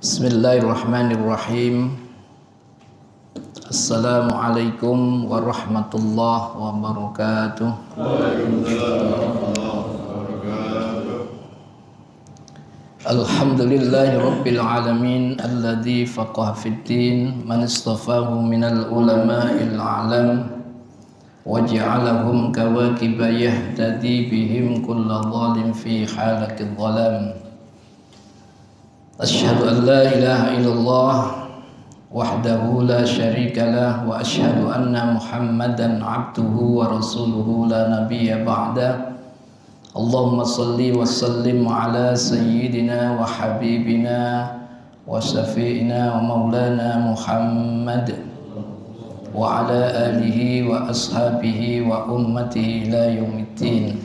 Bismillahirrahmanirrahim. Assalamualaikum warahmatullahi wabarakatuh. Alhamdulillahi rabbil alamin alladzi faqaha fid din man istafahu minal ulama'il a'lam waj'alahum kawakiba yahtadi bihim kulla dhalim fi halakidh dhalam. Asyhadu an la ilaha illallah wahdahu la syarika lah wa asyhadu anna Muhammadan abduhu wa rasuluhu la nabiyya ba'da. Allahumma salli wa sallim ala sayyidina wa habibina wa syafi'ina wa maulana Muhammad wa ala alihi wa ashabihi wa ummatihi ila yaumiddin.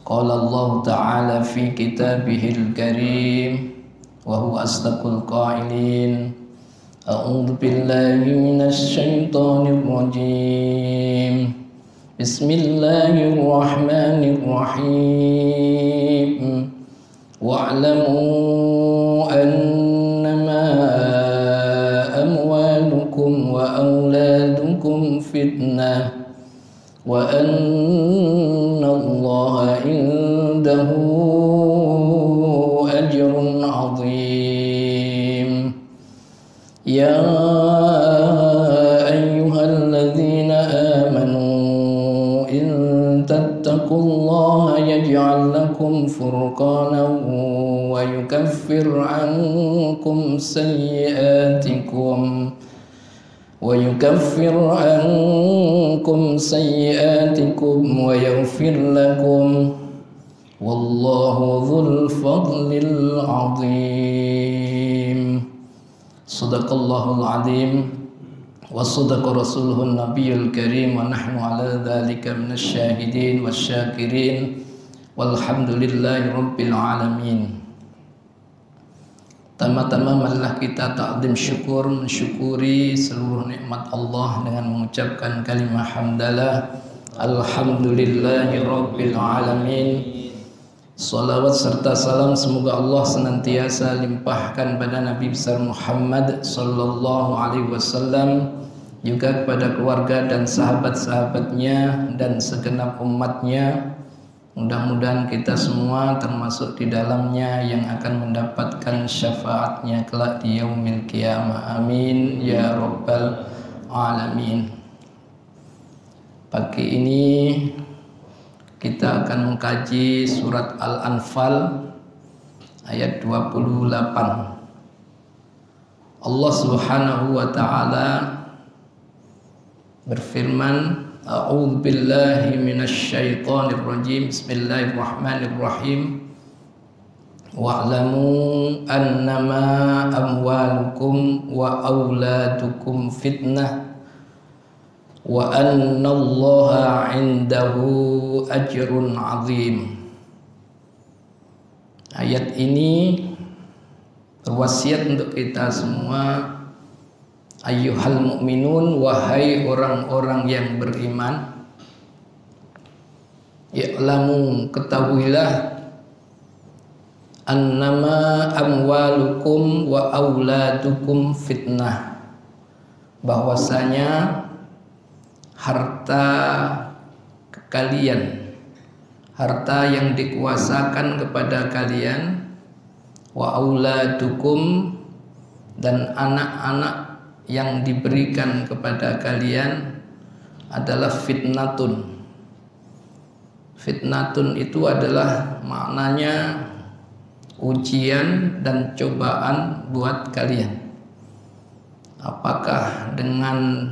Qala Allah ta'ala fi kitabihil karim wa huwa asdaqul qailin. A'udzu billahi minasy syaithanir rajim. Bismillahirrahmanirrahim. Wa'lamu annama amwalukum wa auladukum fitnah wa anna Allaha indahu ajrun 'azim. Ya ayyuhalladzina amanu in tattaqullaha yaj'al lakum furqanan wa yukaffir 'ankum sayyi'atikum wa yaghfir lakum wallahu dzul fadlil 'azim. Sadaqallahul 'azim wa sadaqa rasuluhun nabiyul karim wa nahnu ala dzalika minasy syahidin wasyakirin walhamdulillahi rabbil alamin. Tama-tama marilah kita takdim syukur, mensyukuri seluruh nikmat Allah dengan mengucapkan kalimah hamdalah alhamdulillahi rabbil alamin. Salawat serta salam semoga Allah senantiasa limpahkan pada Nabi besar Muhammad sallallahu alaihi wasallam, juga kepada keluarga dan sahabat-sahabatnya dan segenap umatnya. Mudah-mudahan kita semua termasuk di dalamnya yang akan mendapatkan syafaatnya kelak di yaumil qiyamah. Amin ya rabbal alamin. Pagi ini kita akan mengkaji surat Al-Anfal ayat 28. Allah Subhanahu wa taala berfirman, A'udzu billahi minasy syaithanir rajim. Bismillahirrahmanirrahim. Wa'lamu annama amwalukum wa auladukum fitnah wa annallaha 'indahu ajrun 'azim. Ayat ini berwasiat untuk kita semua. Ayyuhal mu'minun, wahai orang-orang yang beriman, i'lamu, ketahuilah, annama amwalukum wa auladukum fitnah, bahwasanya harta kalian, harta yang dikuasakan kepada kalian, wa auladukum, dan anak-anak yang diberikan kepada kalian adalah fitnatun. Fitnatun itu adalah maknanya ujian dan cobaan buat kalian. Apakah dengan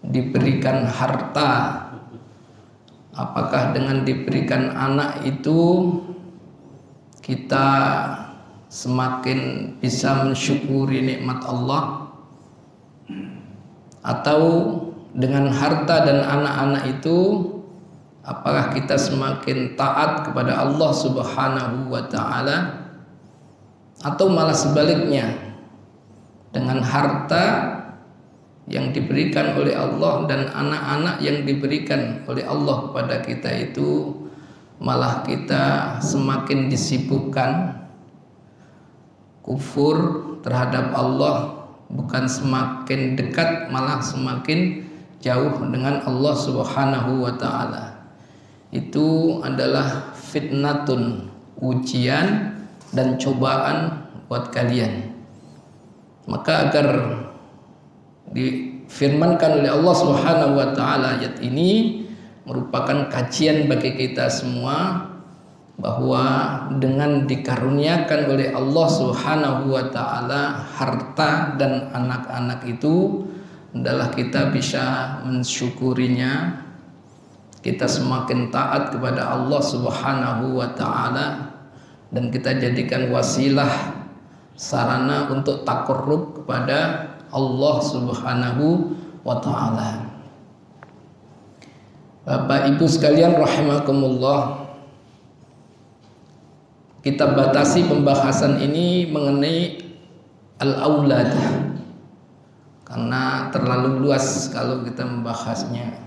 diberikan harta, apakah dengan diberikan anak itu kita semakin bisa mensyukuri nikmat Allah, atau dengan harta dan anak-anak itu apakah kita semakin taat kepada Allah Subhanahu wa taala, atau malah sebaliknya, dengan harta yang diberikan oleh Allah dan anak-anak yang diberikan oleh Allah kepada kita itu, malah kita semakin disibukkan kufur terhadap Allah, bukan semakin dekat malah semakin jauh dengan Allah Subhanahu wa taala. Itu adalah fitnatun, ujian dan cobaan buat kalian. Maka agar difirmankan oleh Allah Subhanahu wa taala ayat ini merupakan kajian bagi kita semua, bahwa dengan dikaruniakan oleh Allah Subhanahu wa taala harta dan anak-anak itu adalah kita bisa mensyukurinya, kita semakin taat kepada Allah Subhanahu wa taala, dan kita jadikan wasilah sarana untuk takarrub kepada Allah Subhanahu wa taala. Bapak Ibu sekalian rahimakumullah, kita batasi pembahasan ini mengenai al-aulad karena terlalu luas kalau kita membahasnya.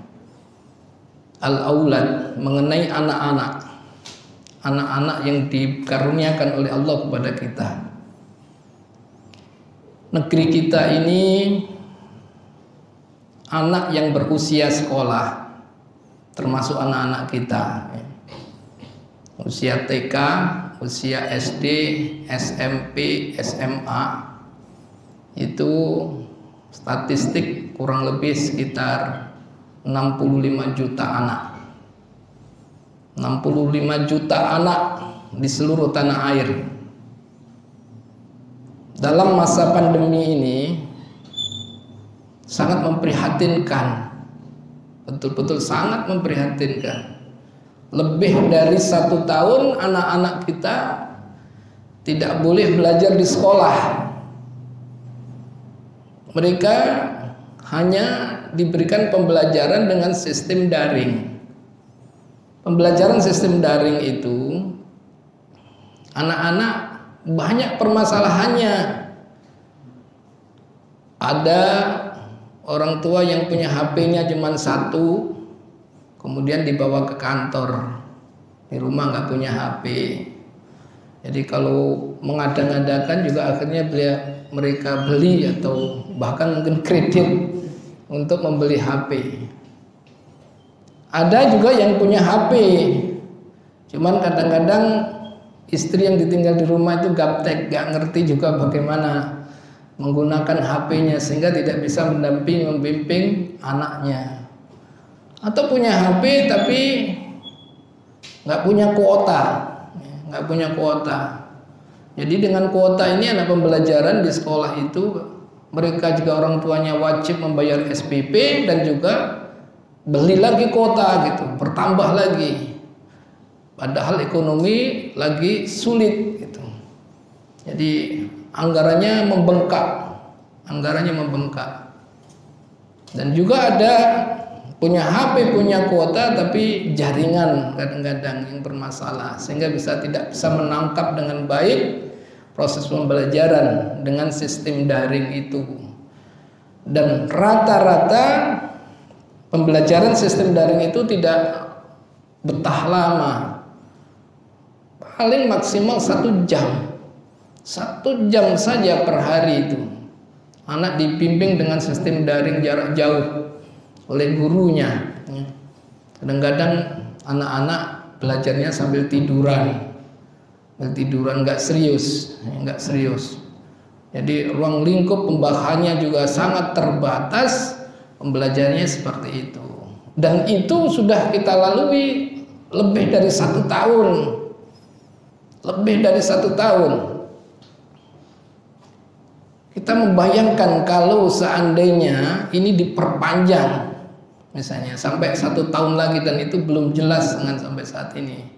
Al-aulad mengenai anak-anak yang dikaruniakan oleh Allah kepada kita. Negeri kita ini anak yang berusia sekolah, termasuk anak-anak kita, usia TK, usia SD, SMP, SMA, itu statistik kurang lebih sekitar 65 juta anak. 65 juta anak di seluruh tanah air. Dalam masa pandemi ini sangat memprihatinkan, betul-betul sangat memprihatinkan. Lebih dari 1 tahun anak-anak kita tidak boleh belajar di sekolah. Mereka hanya diberikan pembelajaran dengan sistem daring. Pembelajaran sistem daring itu anak-anak banyak permasalahannya. Ada orang tua yang punya HP-nya cuma 1, kemudian dibawa ke kantor, di rumah nggak punya HP. Jadi kalau mengada-ngadakan juga akhirnya mereka beli atau bahkan mungkin kredit untuk membeli HP. Ada juga yang punya HP, cuman kadang-kadang istri yang ditinggal di rumah itu gaptek, gak ngerti juga bagaimana menggunakan HP-nya sehingga tidak bisa mendampingi, membimbing anaknya. Atau punya HP tapi nggak punya kuota, Jadi dengan kuota ini anak pembelajaran di sekolah itu mereka juga orang tuanya wajib membayar SPP dan juga beli lagi kuota gitu, bertambah lagi. Padahal ekonomi lagi sulit gitu. Jadi anggarannya membengkak. Dan juga ada punya HP, punya kuota, tapi jaringan kadang-kadang yang bermasalah sehingga tidak bisa menangkap dengan baik proses pembelajaran dengan sistem daring itu. Dan rata-rata pembelajaran sistem daring itu tidak betah lama, paling maksimal 1 jam. 1 jam saja per hari itu anak dibimbing dengan sistem daring jarak jauh oleh gurunya. Kadang-kadang anak-anak belajarnya sambil tiduran nggak serius. Jadi ruang lingkup pembahasannya juga sangat terbatas, pembelajarannya seperti itu. Dan itu sudah kita lalui lebih dari 1 tahun. Kita membayangkan kalau seandainya ini diperpanjang, misalnya sampai 1 tahun lagi, dan itu belum jelas dengan sampai saat ini.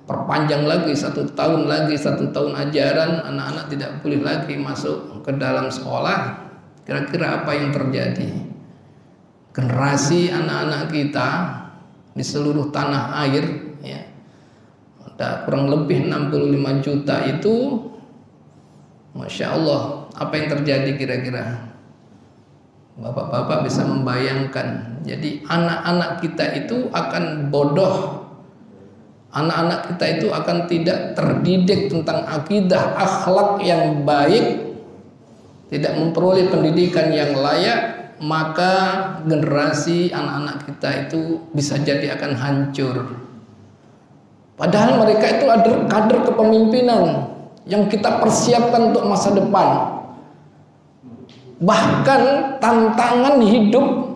Perpanjang lagi 1 tahun lagi, 1 tahun ajaran, anak-anak tidak boleh lagi masuk ke dalam sekolah. Kira-kira apa yang terjadi? Generasi anak-anak kita di seluruh tanah air, ya, ada kurang lebih 65 juta itu, Masya Allah, apa yang terjadi kira-kira? Bapak-bapak bisa membayangkan. Jadi anak-anak kita itu akan bodoh, anak-anak kita itu akan tidak terdidik tentang akidah, akhlak yang baik, tidak memperoleh pendidikan yang layak, maka generasi anak-anak kita itu bisa jadi akan hancur. Padahal mereka itu ada kader kepemimpinan yang kita persiapkan untuk masa depan. Bahkan tantangan hidup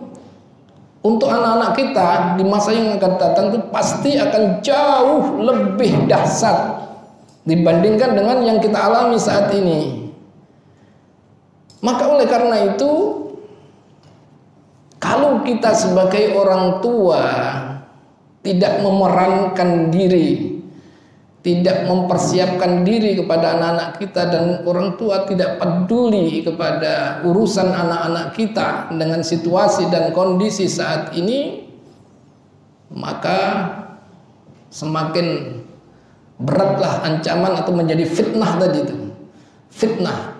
untuk anak-anak kita di masa yang akan datang itu pasti akan jauh lebih dahsyat dibandingkan dengan yang kita alami saat ini. Maka oleh karena itu, kalau kita sebagai orang tua tidak memerankan diri, tidak mempersiapkan diri kepada anak-anak kita, dan orang tua tidak peduli kepada urusan anak-anak kita dengan situasi dan kondisi saat ini, maka semakin beratlah ancaman atau menjadi fitnah tadi itu. Fitnah.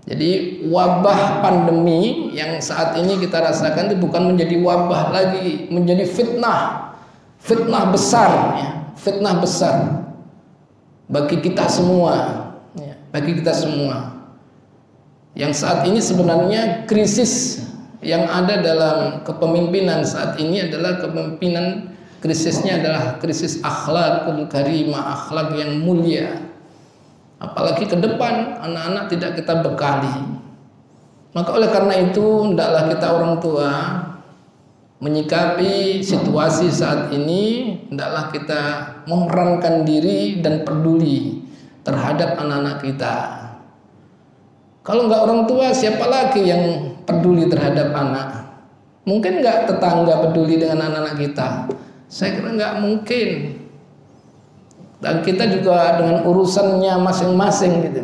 Jadi wabah pandemi yang saat ini kita rasakan itu bukan menjadi wabah lagi, menjadi fitnah. Fitnah besar ya. Fitnah besar bagi kita semua ya, bagi kita semua. Yang saat ini sebenarnya krisis yang ada dalam kepemimpinan saat ini adalah kepemimpinan, krisisnya adalah krisis akhlakul karimah, akhlak yang mulia. Apalagi ke depan anak-anak tidak kita bekali. Maka oleh karena itu hendaklah kita orang tua menyikapi situasi saat ini, hendaklah kita memerankan diri dan peduli terhadap anak-anak kita. Kalau enggak orang tua, siapa lagi yang peduli terhadap anak? Mungkin enggak tetangga peduli dengan anak-anak kita? Saya kira enggak mungkin. Dan kita juga dengan urusannya masing-masing gitu.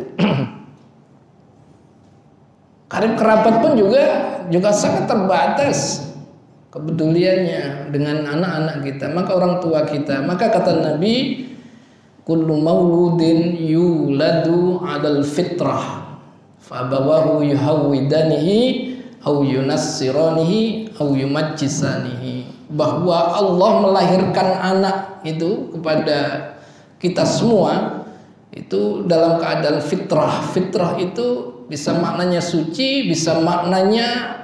Karib kerabat pun juga sangat terbatas kepeduliannya dengan anak-anak kita, maka orang tua kita. Maka kata Nabi, kullu mauludin yuladu 'alal fitrah fa abawahu yuhawwidanihi aw yunassiranihi aw yumajjisanihi, bahwa Allah melahirkan anak itu kepada kita semua itu dalam keadaan fitrah. Fitrah itu bisa maknanya suci, bisa maknanya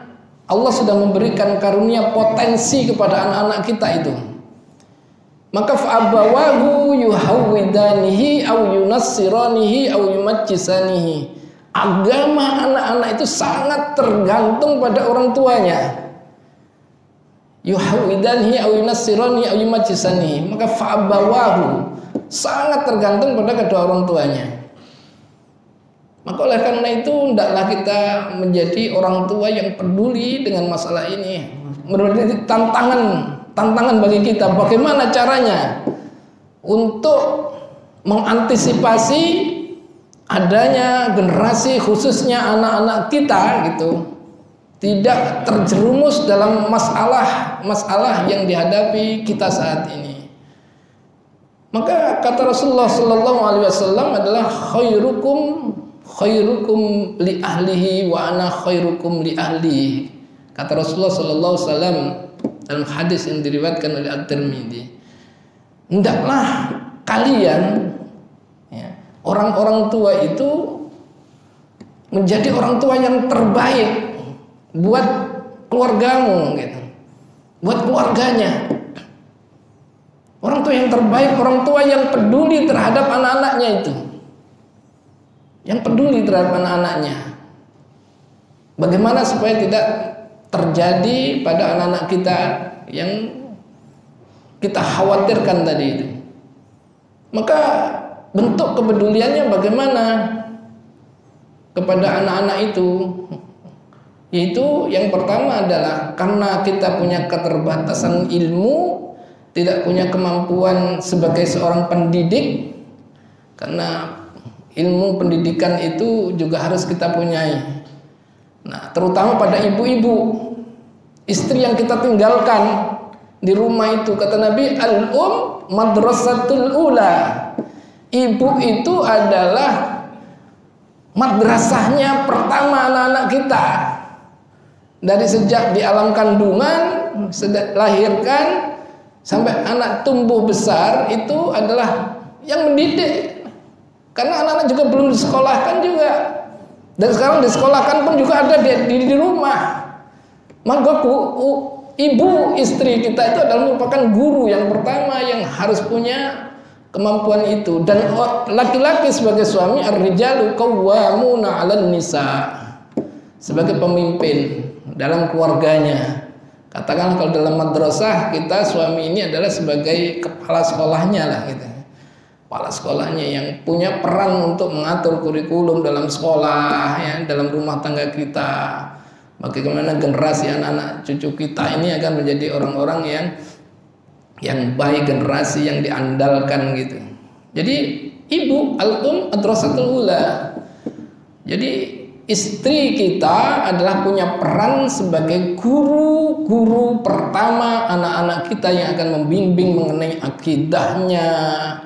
Allah sudah memberikan karunia potensi kepada anak-anak kita itu. Maka fa'abawahu yuhawwidanihi aw yunassiranihi aw yumajjisanihi. Agama anak-anak itu sangat tergantung pada orang tuanya. Yuhawwidanihi aw yunassiranihi aw yumajjisanihi. Maka fa'abawahu sangat tergantung pada kedua orang tuanya. Maka oleh karena itu hendaklah kita menjadi orang tua yang peduli dengan masalah ini. Menjadi tantangan bagi kita, bagaimana caranya untuk mengantisipasi adanya generasi, khususnya anak-anak kita gitu, tidak terjerumus dalam masalah yang dihadapi kita saat ini. Maka kata Rasulullah sallallahu alaihi wasallam adalah khairukum li ahlihi wa ana khairukum li ahli. Kata Rasulullah sallallahu alaihi wasallam dalam hadis yang diriwayatkan oleh At-Tirmidzi, hendaklah kalian ya, orang-orang tua itu menjadi orang tua yang terbaik buat keluargamu gitu, buat keluarganya. Orang tua yang terbaik, orang tua yang peduli terhadap anak-anaknya itu, yang peduli terhadap anak-anaknya. Bagaimana supaya tidak terjadi pada anak-anak kita yang kita khawatirkan tadi itu. Maka bentuk kepeduliannya bagaimana kepada anak-anak itu? Yaitu yang pertama adalah karena kita punya keterbatasan ilmu, tidak punya kemampuan sebagai seorang pendidik, karena ilmu pendidikan itu juga harus kita punyai. Nah, terutama pada ibu-ibu, istri yang kita tinggalkan di rumah itu, kata Nabi, al-um madrasatul ula. Ibu itu adalah madrasahnya pertama anak-anak kita. Dari sejak di alam kandungan, lahirkan, sampai anak tumbuh besar itu adalah yang mendidik. Karena anak-anak juga belum disekolahkan juga. Dan sekarang disekolahkan pun juga ada di rumah. Maka ibu istri kita itu adalah merupakan guru yang pertama yang harus punya kemampuan itu. Dan laki-laki sebagai suami, ar-rijalu qawwamuna 'alan nisa, sebagai pemimpin dalam keluarganya. Katakan kalau dalam madrasah kita, suami ini adalah sebagai kepala sekolahnya lah gitu. Kepala sekolahnya yang punya peran untuk mengatur kurikulum dalam sekolah, ya, dalam rumah tangga kita. Bagaimana generasi anak-anak cucu kita ini akan menjadi orang-orang yang baik, generasi yang diandalkan gitu. Jadi ibu madrasatul ula. Jadi istri kita adalah punya peran sebagai guru pertama anak-anak kita yang akan membimbing mengenai akidahnya,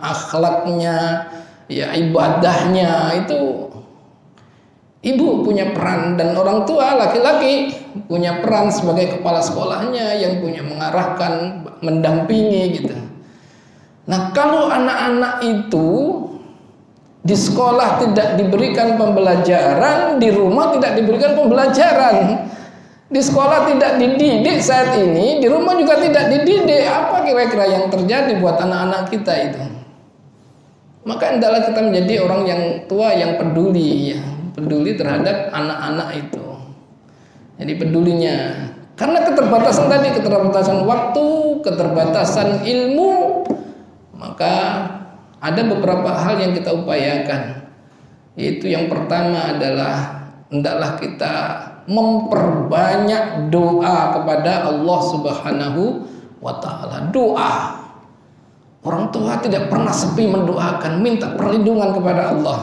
akhlaknya, ya, ibadahnya. Itu ibu punya peran, dan orang tua laki-laki punya peran sebagai kepala sekolahnya yang punya mengarahkan, mendampingi gitu. Nah, kalau anak-anak itu di sekolah tidak diberikan pembelajaran, di rumah tidak diberikan pembelajaran. Di sekolah tidak dididik saat ini, di rumah juga tidak dididik. Apa kira-kira yang terjadi buat anak-anak kita itu? Maka hendaklah kita menjadi orang yang tua yang peduli, ya, peduli terhadap anak-anak itu. Jadi pedulinya, karena keterbatasan tadi, keterbatasan waktu, keterbatasan ilmu, maka ada beberapa hal yang kita upayakan. Yaitu yang pertama adalah hendaklah kita memperbanyak doa kepada Allah Subhanahu wa ta'ala. Doa. Orang tua tidak pernah sepi mendoakan, minta perlindungan kepada Allah.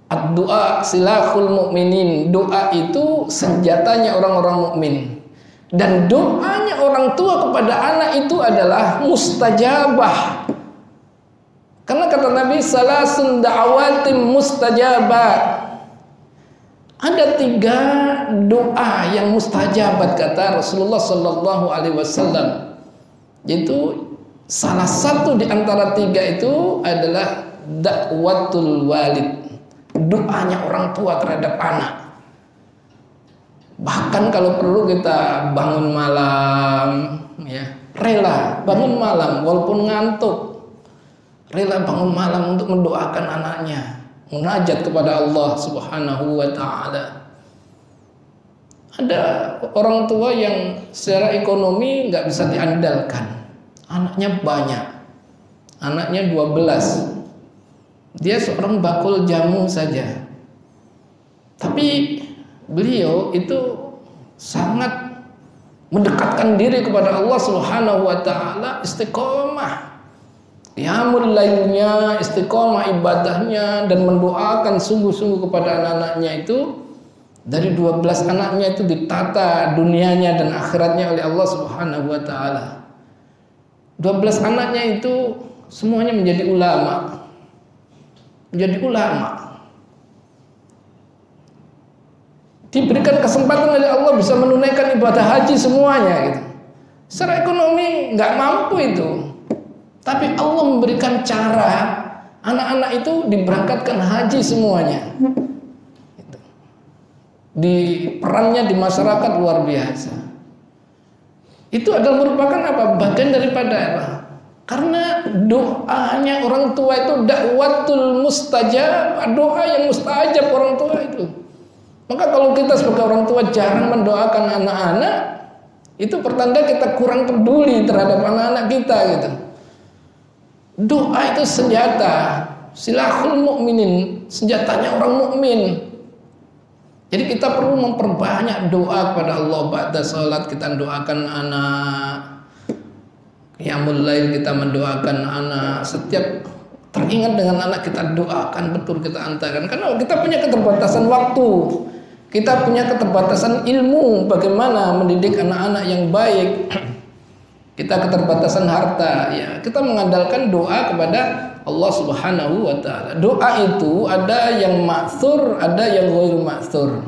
Ad-doa silahul mu'minin. Doa itu senjatanya orang-orang mukmin. Dan doanya orang tua kepada anak itu adalah mustajabah. Karena kata Nabi, salasun da'awatim mustajabat. Ada 3 doa yang mustajabat, kata Rasulullah Sallallahu Alaihi Wasallam. Yaitu salah satu di antara 3 itu adalah da'watul walid, doanya orang tua terhadap anak. Bahkan kalau perlu kita bangun malam, ya, rela bangun malam walaupun ngantuk, rela bangun malam untuk mendoakan anaknya, munajat kepada Allah Subhanahu wa ta'ala. Ada orang tua yang secara ekonomi nggak bisa diandalkan, anaknya banyak, anaknya 12, dia seorang bakul jamu saja, tapi beliau itu sangat mendekatkan diri kepada Allah Subhanahu wa ta'ala, istiqomah qiyamul lailnya, istiqomah ibadahnya, dan mendoakan sungguh-sungguh kepada anak-anaknya itu. Dari 12 anaknya itu ditata dunianya dan akhiratnya oleh Allah Subhanahu wa ta'ala. 12 anaknya itu semuanya menjadi ulama. Menjadi ulama. Diberikan kesempatan oleh Allah bisa menunaikan ibadah haji semuanya gitu. Secara ekonomi nggak mampu itu. Tapi Allah memberikan cara anak-anak itu diberangkatkan haji semuanya. Di perannya di masyarakat luar biasa. Itu adalah merupakan apa? Bagian daripada apa? Karena doanya orang tua itu dakwatul mustajab, doa yang mustajab orang tua itu. Maka kalau kita sebagai orang tua jarang mendoakan anak-anak, itu pertanda kita kurang peduli terhadap anak-anak kita gitu. Doa itu senjata, silahul mu'minin, senjatanya orang mukmin. Jadi kita perlu memperbanyak doa kepada Allah. Ba'da salat kita doakan anak, qiyamul lail kita mendoakan anak, setiap teringat dengan anak kita doakan betul, kita antarkan. Karena kita punya keterbatasan waktu, kita punya keterbatasan ilmu bagaimana mendidik anak-anak yang baik. Kita keterbatasan harta, ya, kita mengandalkan doa kepada Allah Subhanahu wa ta'ala. Doa itu ada yang ma'thur, ada yang ghairu ma'thur.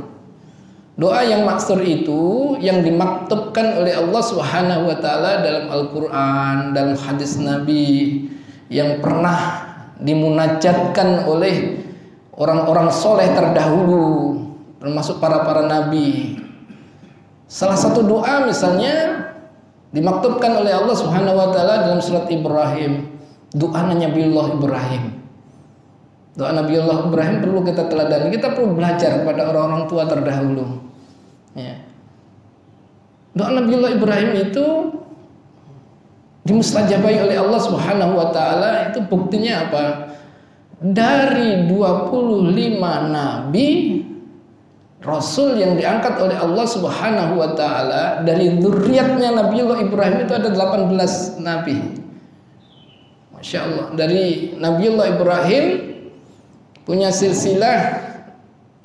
Doa yang maksur itu yang dimaktubkan oleh Allah Subhanahu wa taala dalam Al-Qur'an, dalam hadis Nabi, yang pernah dimunajatkan oleh orang-orang soleh terdahulu, termasuk para nabi. Salah satu doa misalnya dimaktubkan oleh Allah Subhanahu wa taala dalam surat Ibrahim, doa Nabiullah Ibrahim. Doa Nabiullah Ibrahim perlu kita teladani, kita perlu belajar kepada orang-orang tua terdahulu. Ya. Doa Nabiullah Ibrahim itu dimustajabai oleh Allah Subhanahu wa taala, itu buktinya apa? Dari 25 nabi rasul yang diangkat oleh Allah Subhanahu wa taala, dari zuriatnya Nabiullah Ibrahim itu ada 18 nabi. Masya Allah, dari Nabiullah Ibrahim punya silsilah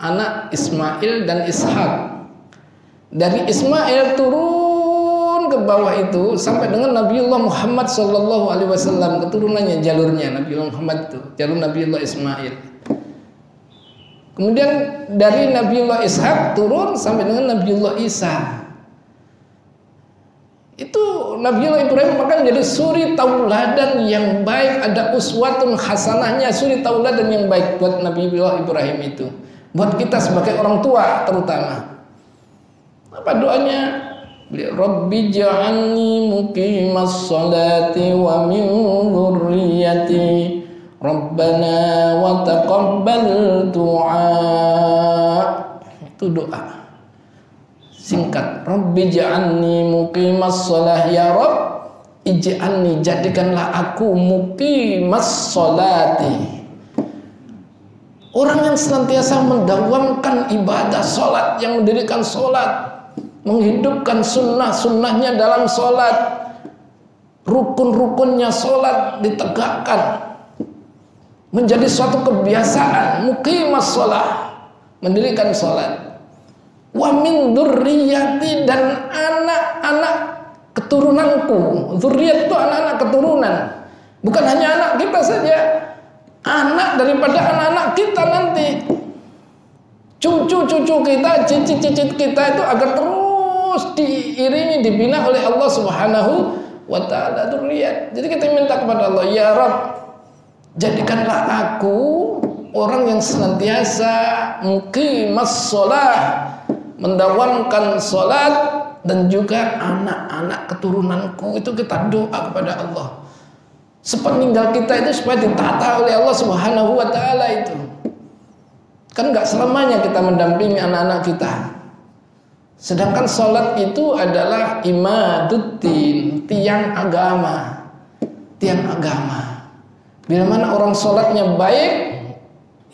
anak Ismail dan Ishak. Dari Ismail turun ke bawah itu sampai dengan Nabiullah Muhammad sallallahu alaihi wasallam, keturunannya, jalurnya Nabiullah Muhammad itu, jalur Nabiullah Ismail. Kemudian dari Nabiullah Ishak turun sampai dengan Nabiullah Isa. Itu Nabiullah Ibrahim maka menjadi suri tauladan yang baik, ada uswatun hasanahnya, suri tauladan yang baik buat Nabiullah Ibrahim itu. Buat kita sebagai orang tua terutama. Apa doanya? Rabbi ja'alni muqimas salati wa min dzurriyyati Rabbana wa taqabbal du'a. Itu doa singkat. Rabbi ja'alni muqimas shalah, ya Rabb ij'alni, jadikanlah aku muqimas salati, orang yang senantiasa mendawamkan ibadah salat, yang mendirikan salat, menghidupkan sunnah-sunnahnya dalam salat, rukun-rukunnya salat ditegakkan menjadi suatu kebiasaan. Muqimas shalah, mendirikan salat. Wa min dzurriyyati, dan anak-anak keturunanku. Dzurriyyat itu anak-anak keturunan, bukan hanya anak kita saja, anak daripada anak-anak kita nanti, cucu-cucu kita, cicit-cicit kita itu agar terus diiringi, dibina oleh Allah Subhanahu wa taala dzurriyyat. Jadi kita minta kepada Allah, ya Rabb, jadikanlah aku orang yang senantiasa muqimas shalah, mendawamkan salat, dan juga anak-anak keturunanku. Itu kita doa kepada Allah. Sepeninggal kita itu supaya ditata oleh Allah Subhanahu wa taala itu. Kan enggak selamanya kita mendampingi anak-anak kita. Sedangkan salat itu adalah imaduddin, tiang agama. Tiang agama. Bila mana orang salatnya baik,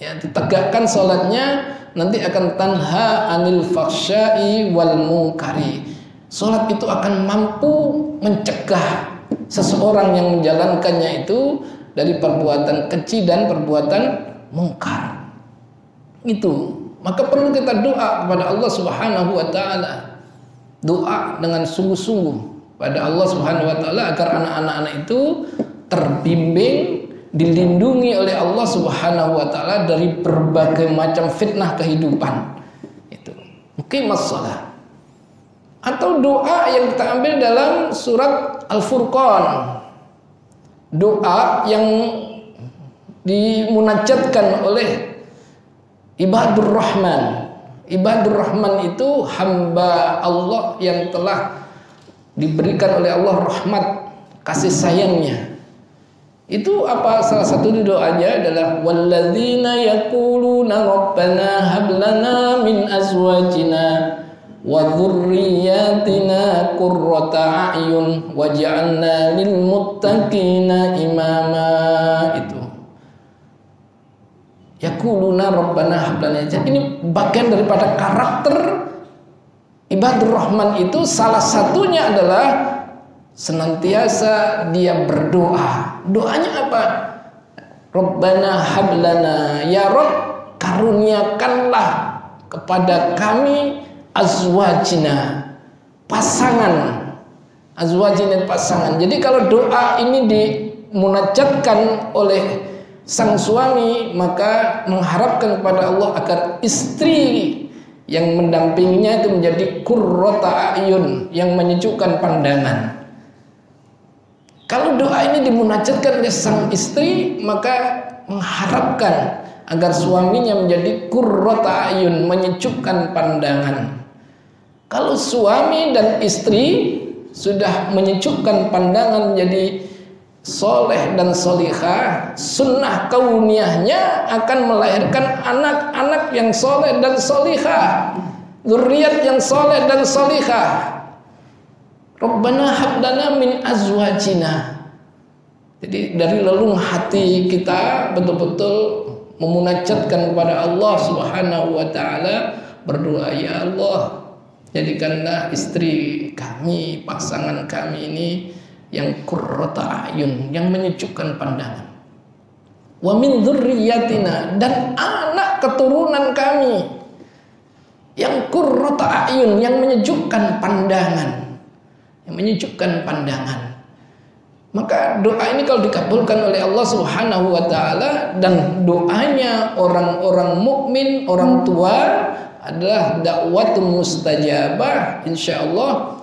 ya ditegakkan salatnya, nanti akan tanha anil fakhsya'i wal munkari. Salat itu akan mampu mencegah seseorang yang menjalankannya itu dari perbuatan keji dan perbuatan mungkar. Itu. Maka perlu kita doa kepada Allah Subhanahu wa taala. Doa dengan sungguh-sungguh pada Allah Subhanahu wa taala agar anak-anak itu terbimbing, dilindungi oleh Allah Subhanahu wa taala dari berbagai macam fitnah kehidupan. Itu. Muqimas shalah. Atau doa yang kita ambil dalam surat Al-Furqan. Doa yang dimunajatkan oleh Ibadur Rahman. Ibadur Rahman itu hamba Allah yang telah diberikan oleh Allah rahmat, kasih sayangnya. Itu apa salah satu doanya adalah walladzina yaquluna rabbana hab lana min azwajina wa dzurriyyatina qurrata a'yun waj'alna lil muttaqina imama. Itu yaquluna rabbana hab lana. Jadi ini bagian daripada karakter Ibadur Rahman itu, salah satunya adalah senantiasa dia berdoa. Doanya apa? Rabbana hablana, ya Rabb karuniakanlah kepada kami azwajina, pasangan. Azwajina, pasangan. Jadi kalau doa ini dimunajatkan oleh sang suami, maka mengharapkan kepada Allah agar istri yang mendampinginya itu menjadi qurrata a'yun, yang menyejukkan pandangan. Kalau doa ini dimunajatkan oleh sang istri, maka mengharapkan agar suaminya menjadi qurrata a'yun, menyejukkan pandangan. Kalau suami dan istri sudah menyejukkan pandangan menjadi soleh dan solihah, sunnah kauniyahnya akan melahirkan anak-anak yang soleh dan solihah, zuriat yang soleh dan solihah. Rabbana hab lana min azwajina. Jadi dari relung hati kita betul-betul memunajatkan kepada Allah Subhanahu wa taala, berdoa, ya Allah, jadikanlah istri kami, pasangan kami ini yang qurrata a'yun, yang menyejukkan pandangan. Wa min dzurriyyatina, dan anak keturunan kami yang qurrata a'yun, yang menyejukkan pandangan, yang menyejukkan pandangan. Maka doa ini kalau dikabulkan oleh Allah Subhanahu wa taala, dan doanya orang-orang mukmin, orang tua adalah dakwatun mustajabah, insyaallah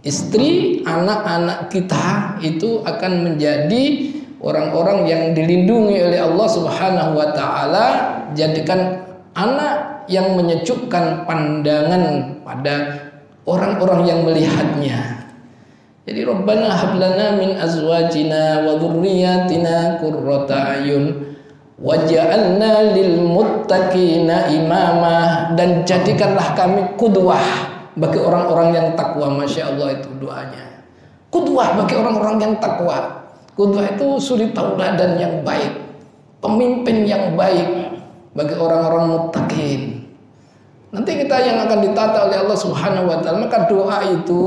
istri, anak-anak kita itu akan menjadi orang-orang yang dilindungi oleh Allah Subhanahu wa taala. Jadikan anak yang menyejukkan pandangan pada orang-orang yang melihatnya. Jadi Rabbana hab lana min azwajina wa dzurriyyatina qurrata a'yun waj'alna lil muttaqina imama, dan jadikanlah kami qudwah bagi orang-orang yang takwa. Masya Allah, itu doanya. Qudwah bagi orang-orang yang takwa. Qudwah itu suri tauladan yang baik, pemimpin yang baik bagi orang-orang muttaqin. Nanti kita yang akan ditata oleh Allah Subhanahu wa taala. Maka doa itu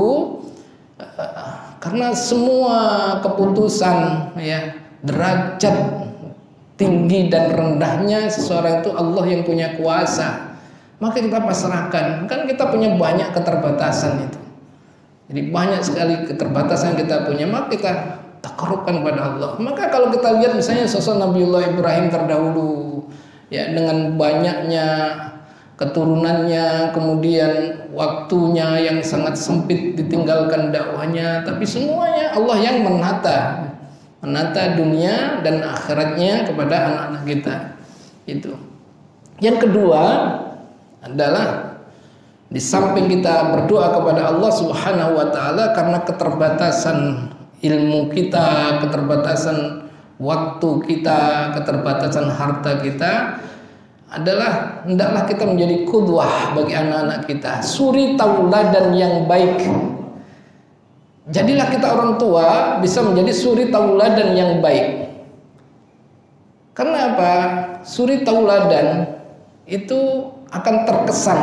karena semua keputusan, ya, derajat tinggi dan rendahnya seseorang itu Allah yang punya kuasa. Maka kita pasrahkan. Kan kita punya banyak keterbatasan itu. Jadi banyak sekali keterbatasan kita punya, maka kita takarrubkan kepada Allah. Maka kalau kita lihat misalnya sosok Nabiullah Ibrahim terdahulu, ya, dengan banyaknya keturunannya, kemudian waktunya yang sangat sempit ditinggalkan dakwahnya, tapi semuanya Allah yang menata dunia dan akhiratnya kepada anak-anak kita. Itu. Yang kedua adalah di samping kita berdoa kepada Allah Subhanahu wa taala karena keterbatasan ilmu kita, keterbatasan waktu kita, keterbatasan harta kita, adalah hendaklah kita menjadi qudwah bagi anak-anak kita, suri tauladan yang baik. Jadilah kita orang tua bisa menjadi suri tauladan yang baik. Karena apa? Suri tauladan itu akan terkesan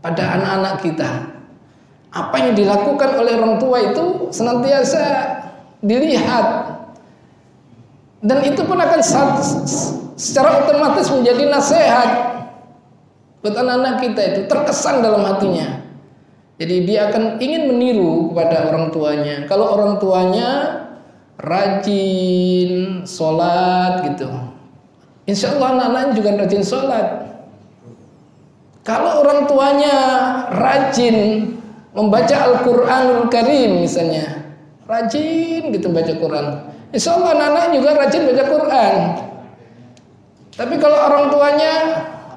pada anak-anak kita. Apa yang dilakukan oleh orang tua itu senantiasa dilihat, dan itu pun akan secara otomatis menjadi nasihat buat anak-anak kita, itu terkesan dalam hatinya. Jadi dia akan ingin meniru kepada orang tuanya. Kalau orang tuanya rajin sholat gitu, insya Allah anak-anaknya juga rajin sholat. Kalau orang tuanya rajin membaca Al-Quranul Karim misalnya, rajin gitu baca Quran, insya Allah anak-anaknya juga rajin baca Quran. Tapi kalau orang tuanya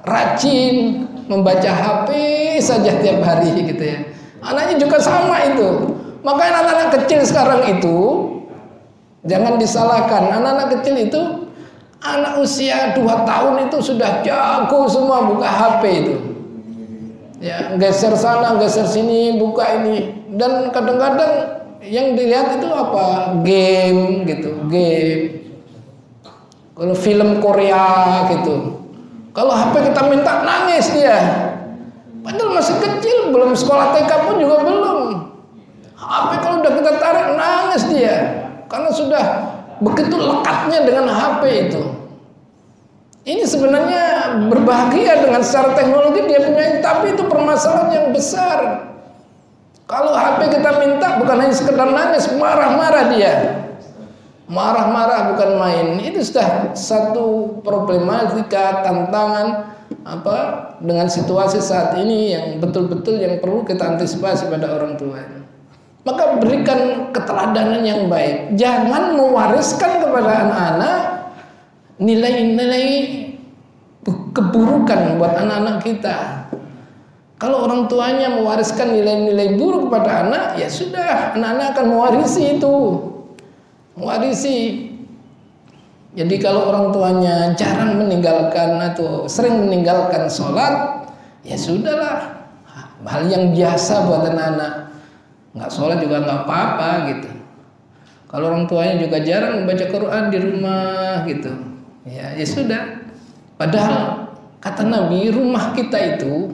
rajin membaca HP saja tiap hari gitu ya, anaknya juga sama itu. Makanya anak-anak kecil sekarang itu jangan disalahkan. Anak-anak kecil itu, anak usia 2 tahun itu sudah jago semua buka HP itu. Ya, geser sana, geser sini, buka ini. Dan kadang-kadang yang dilihat itu apa? Game gitu, game. Kalau film Korea gitu, kalau HP kita minta nangis dia. Padahal masih kecil, belum sekolah TK pun juga belum. HP kalau udah kita tarik nangis dia, karena sudah begitu lekatnya dengan HP itu. Ini sebenarnya berbahagia dengan secara teknologi dia punya, tapi itu permasalahan yang besar. Kalau HP kita minta bukan hanya sekedar nangis, marah-marah dia. Marah-marah bukan main. Itu sudah satu problematika, tantangan dengan situasi saat ini yang betul-betul yang perlu kita antisipasi pada orang tua. Maka berikan keteladanan yang baik. Jangan mewariskan kepada anak-anak nilai-nilai keburukan buat anak-anak kita. Kalau orang tuanya mewariskan nilai-nilai buruk kepada anak, ya sudah, anak-anak akan mewarisi itu. Mewarisi. Jadi kalau orang tuanya jarang meninggalkan atau sering meninggalkan sholat, ya sudahlah, hal yang biasa buat anak-anak. Nggak sholat juga nggak apa-apa gitu. Kalau orang tuanya juga jarang membaca Quran di rumah gitu, ya sudah. Padahal kata Nabi, rumah kita itu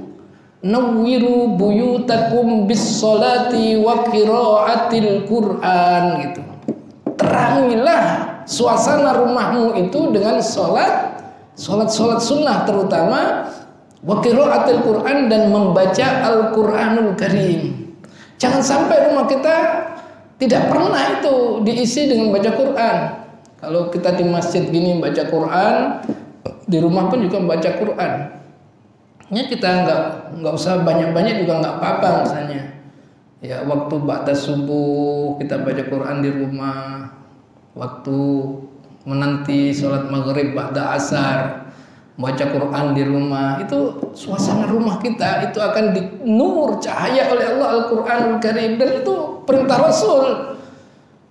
nawwiru buyutakum bis sholati wa qiraatil Quran gitu. Terangilah suasana rumahmu itu dengan sholat sunnah terutama wa qiraatil Quran dan membaca Al-Quranul Karim. Jangan sampai rumah kita tidak pernah itu diisi dengan baca Quran. Kalau kita di masjid gini baca Quran, di rumah pun juga baca Quran. Ya kita nggak usah banyak-banyak juga nggak apa-apa misalnya. Ya waktu ba'da subuh kita baca Quran di rumah. Waktu menanti sholat maghrib ba'da asar baca Quran di rumah, itu suasana rumah kita itu akan dinur cahaya oleh Allah Al-Quranul Karim, dan itu perintah Rasul.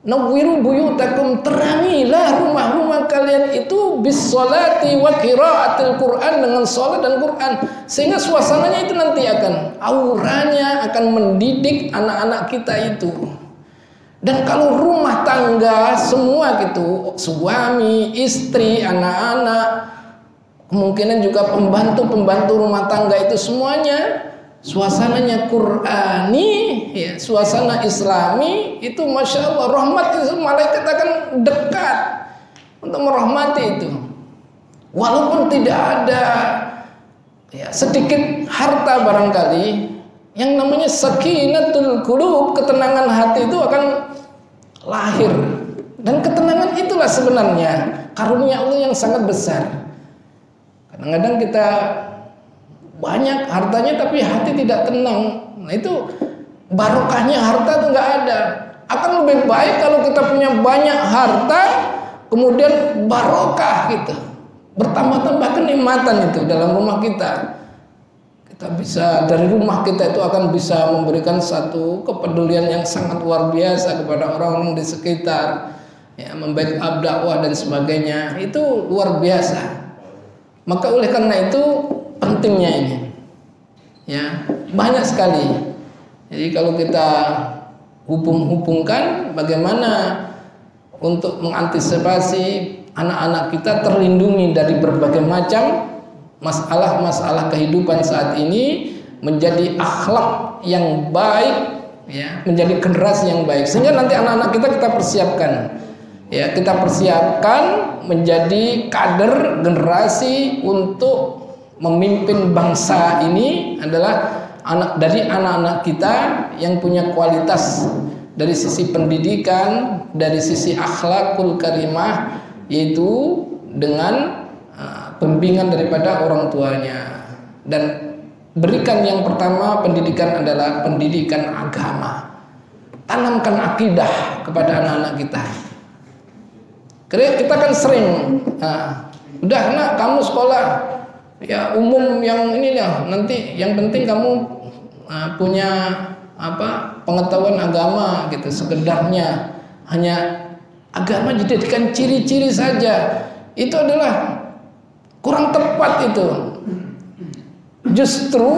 Nawwiru buyutakum, terangilah rumah-rumah kalian itu bis sholati wa qiraatil Quran, dengan sholat dan Quran, sehingga suasananya itu nanti akan auranya akan mendidik anak-anak kita itu. Dan kalau rumah tangga semua gitu, suami, istri, anak-anak, kemungkinan juga pembantu rumah tangga itu semuanya suasananya Qurani, ya, suasana Islami, itu masya Allah rahmat itu, malaikat akan dekat untuk merahmati itu. Walaupun tidak ada ya, sedikit harta barangkali, yang namanya sakinatul qulub, ketenangan hati itu akan lahir. Dan ketenangan itulah sebenarnya karunia Allah yang sangat besar. Kadang-kadang kita banyak hartanya tapi hati tidak tenang. Nah itu barokahnya harta itu nggak ada. Akan lebih baik kalau kita punya banyak harta, kemudian barokah gitu, bertambah-tambah kenikmatan itu dalam rumah kita. Kita bisa dari rumah kita itu akan bisa memberikan satu kepedulian yang sangat luar biasa kepada orang-orang di sekitar, ya, membackup dakwah dan sebagainya, itu luar biasa. Maka oleh karena itu pentingnya ini, ya, banyak sekali. Jadi kalau kita hubungkan bagaimana untuk mengantisipasi anak-anak kita terlindungi dari berbagai macam masalah-masalah kehidupan saat ini, menjadi akhlak yang baik, ya, menjadi generasi yang baik, sehingga nanti anak-anak kita persiapkan. Ya, kita persiapkan menjadi kader generasi untuk memimpin bangsa ini adalah anak-anak kita yang punya kualitas dari sisi pendidikan, dari sisi akhlakul karimah, yaitu dengan pembimbingan daripada orang tuanya. Dan berikan yang pertama pendidikan adalah pendidikan agama. Tanamkan akidah kepada anak-anak kita. Kita kan sering, udah nak kamu sekolah ya umum yang ini ya, nanti yang penting kamu punya pengetahuan agama gitu, sekedarnya hanya agama dijadikan ciri-ciri saja, itu adalah kurang tepat itu. Justru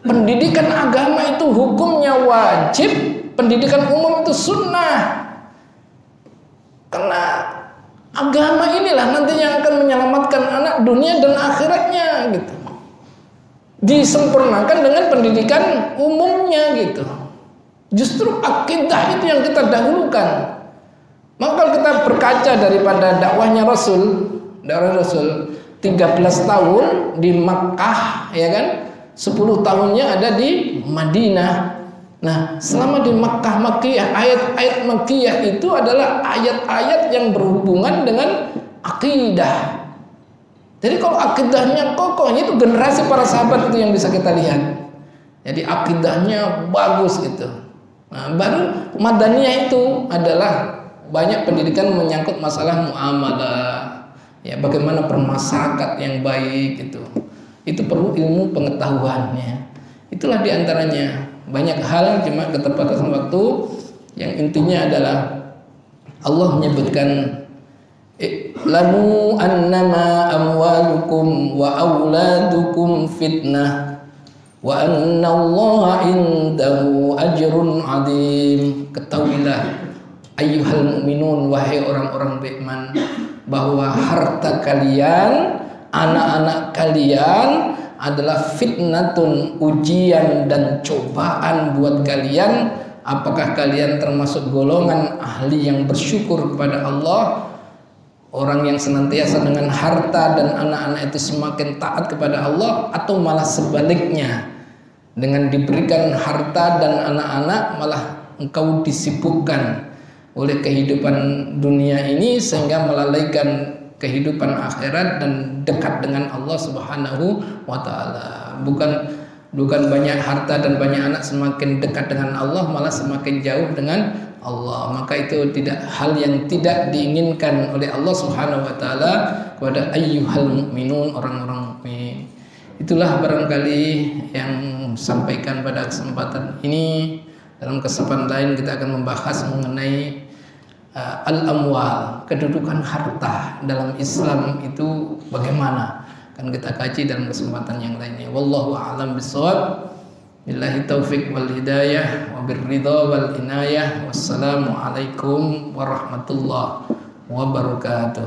pendidikan agama itu hukumnya wajib, pendidikan umum itu sunnah. Karena agama inilah nanti yang akan menyelamatkan anak dunia dan akhiratnya gitu. Disempurnakan dengan pendidikan umumnya gitu. Justru akidah itu yang kita dahulukan. Maka kalau kita berkaca daripada dakwahnya Rasul, 13 tahun di Makkah, ya kan? 10 tahunnya ada di Madinah. Nah, selama di Makkah Makkiyah, ayat-ayat Makkiyah itu adalah ayat-ayat yang berhubungan dengan akidah. Jadi kalau akidahnya kokoh, itu generasi para sahabat itu yang bisa kita lihat. Jadi akidahnya bagus gitu. Nah, baru madaniyah itu adalah banyak pendidikan menyangkut masalah muamalah, ya bagaimana bermasyarakat yang baik gitu. Itu perlu ilmu pengetahuannya. Itulah diantaranya. Banyak hal, cuma keterbatasan waktu. Yang intinya adalah Allah menyebutkan I'lamu annama amwalukum wa auladukum fitnah wa anna Allah indahu ajrun adim. Ketahuilah ayyuhal mu'minun, wahai orang-orang beriman, bahwa harta kalian, anak-anak kalian adalah fitnatun, ujian dan cobaan buat kalian. Apakah kalian termasuk golongan ahli yang bersyukur kepada Allah, orang yang senantiasa dengan harta dan anak-anak itu semakin taat kepada Allah, atau malah sebaliknya, dengan diberikan harta dan anak-anak malah engkau disibukkan oleh kehidupan dunia ini sehingga melalaikan kehidupan akhirat dan dekat dengan Allah Subhanahu wa taala. Bukan banyak harta dan banyak anak semakin dekat dengan Allah, malah semakin jauh dengan Allah. Maka itu tidak hal yang tidak diinginkan oleh Allah Subhanahu wa taala kepada ayyuhal mu'minun, orang-orang mukmin. Itulah barangkali yang sampaikan pada kesempatan ini. Dalam kesempatan lain kita akan membahas mengenai al-amwal, kedudukan harta dalam Islam itu bagaimana. Akan kita kaji dalam kesempatan yang lainnya. Wallahu a'lam bishawab. Billahi taufiq wal hidayah wa birridha wal inayah. Wassalamu alaikum warahmatullahi wabarakatuh.